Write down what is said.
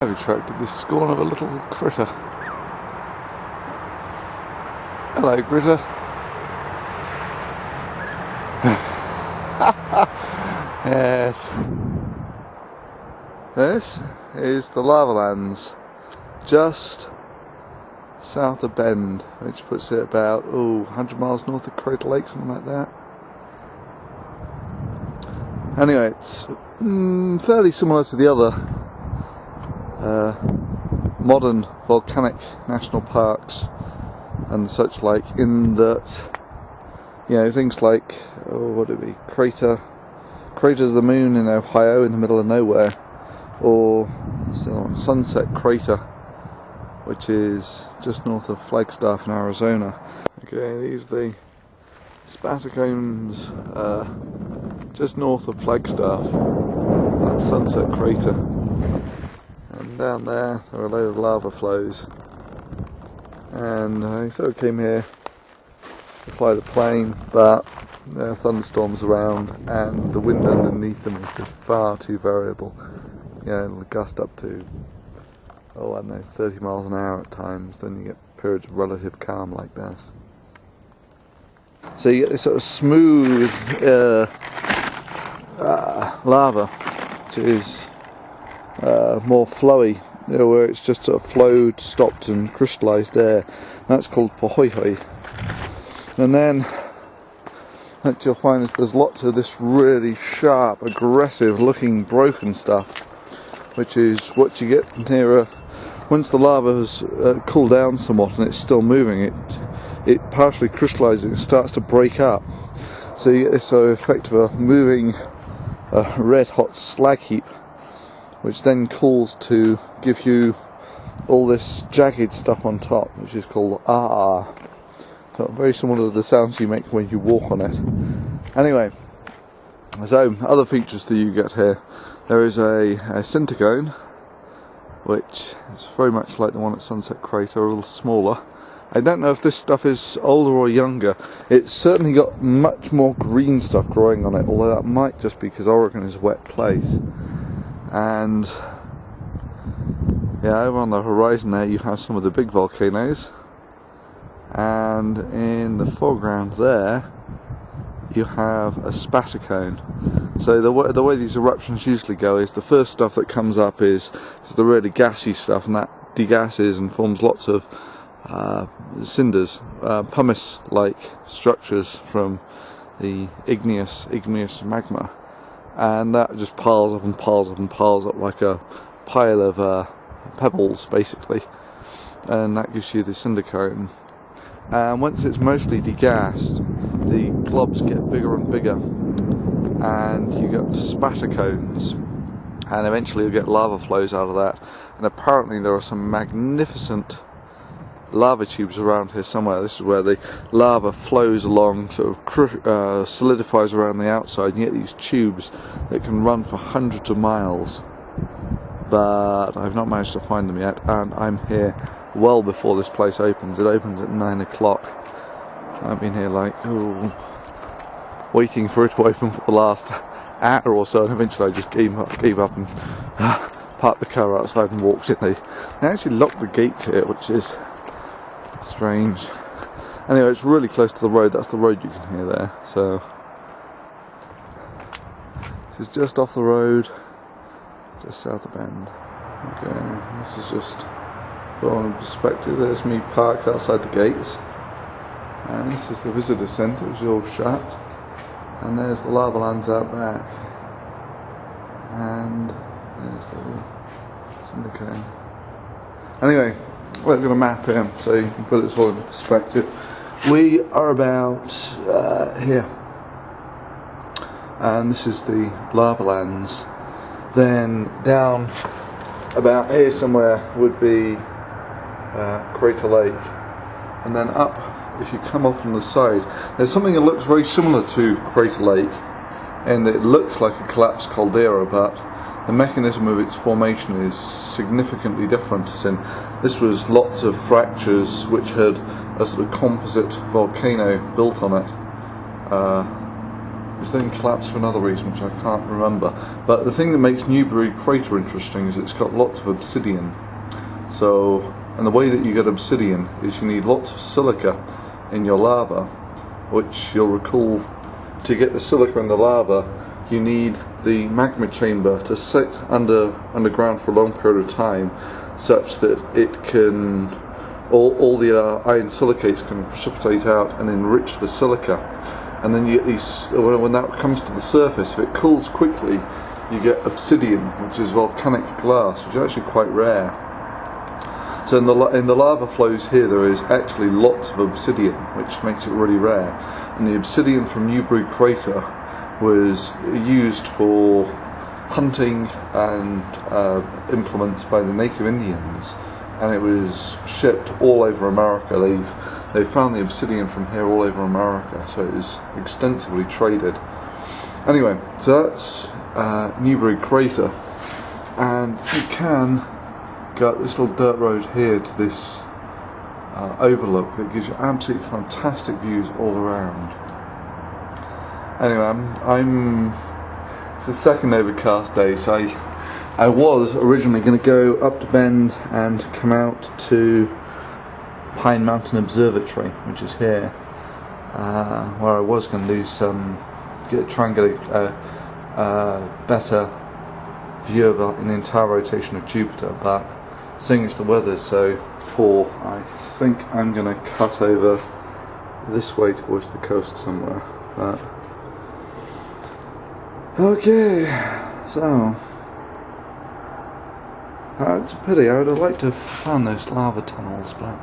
I've attracted the scorn of a little critter. Hello, critter. Yes. This is the lava lands, just south of Bend, which puts it about 100 miles north of Crater Lake, something like that. Anyway, it's fairly similar to the other modern volcanic national parks and such like, in that, you know, things like, what would it be, Craters of the Moon in Ohio in the middle of nowhere, or Sunset Crater, which is just north of Flagstaff in Arizona. Okay, these are the spatter cones just north of Flagstaff, that's Sunset Crater. And down there are a load of lava flows. And I sort of came here to fly the plane, but there are thunderstorms around and the wind underneath them is just far too variable. Yeah, it'll gust up to, I don't know, 30 miles an hour at times. Then you get periods of relative calm like this. So you get this sort of smooth lava, which is more flowy, you know, where it's just sort of flowed, stopped and crystallised there. That's called pohoihoi. And then what you'll find is there's lots of this really sharp, aggressive looking broken stuff, which is what you get nearer. Once the lava has cooled down somewhat and it's still moving, it partially crystallises and starts to break up. So you get this sort of effect of a moving red hot slag heap, which then cools to give you all this jagged stuff on top, which is called ah. So very similar to the sounds you make when you walk on it. Anyway, so other features that you get here. There is a cinder cone, which is very much like the one at Sunset Crater, a little smaller. I don't know if this stuff is older or younger. It's certainly got much more green stuff growing on it, although that might just be because Oregon is a wet place. And yeah, over on the horizon there you have some of the big volcanoes, and in the foreground there you have a spatter cone. So the way these eruptions usually go is the first stuff that comes up is the really gassy stuff, and that degasses and forms lots of cinders, pumice-like structures from the igneous magma, and that just piles up and piles up and piles up like a pile of pebbles basically, and that gives you the cinder cone. And once it's mostly degassed, the globs get bigger and bigger, and you get spatter cones, and eventually you get lava flows out of that. And apparently there are some magnificent lava tubes around here somewhere. This is where the lava flows along, sort of solidifies around the outside, and you get these tubes that can run for hundreds of miles, but I've not managed to find them yet, and I'm here well before this place opens. It opens at 9 o'clock. I've been here like waiting for it to open for the last hour or so, and eventually I just gave up and parked the car outside and walked in. They actually locked the gate here, which is strange. Anyway, it's really close to the road. That's the road you can hear there. So this is just off the road, just south of Bend. Okay, this is just from perspective. There's me parked outside the gates, and this is the visitor centre, which is all shut, and there's the lava lands out back, and there's the cinder cone. Anyway, we're going to map here so you can put this all in perspective. We are about here, and this is the lava lands. Then down about here somewhere would be Crater Lake, and then up, if you come off from the side, there's something that looks very similar to Crater Lake, and it looks like a collapsed caldera, but the mechanism of its formation is significantly different. As in, this was lots of fractures which had a sort of composite volcano built on it, which then collapsed for another reason which I can't remember. But the thing that makes Newbury Crater interesting is it's got lots of obsidian. So, and the way that you get obsidian is you need lots of silica in your lava, which you'll recall, to get the silica in the lava you need the magma chamber to sit underground for a long period of time, such that it can, all the iron silicates can precipitate out and enrich the silica. And then you get these, when that comes to the surface, if it cools quickly, you get obsidian, which is volcanic glass, which is actually quite rare. So in the lava flows here, there is actually lots of obsidian, which makes it really rare. And the obsidian from Newbury Crater was used for hunting and implements by the native Indians, and it was shipped all over America. They've found the obsidian from here all over America, so it is extensively traded. Anyway, so that's Newbury Crater, and you can go up this little dirt road here to this overlook that gives you absolutely fantastic views all around. Anyway, it's the second overcast day, so I was originally going to go up to Bend and come out to Pine Mountain Observatory, which is here, where I was going to do try and get a better view of an entire rotation of Jupiter, but seeing as the weather's so poor, I think I'm going to cut over this way towards the coast somewhere. But okay, so it's a pity. I would have liked to have found those lava tunnels, but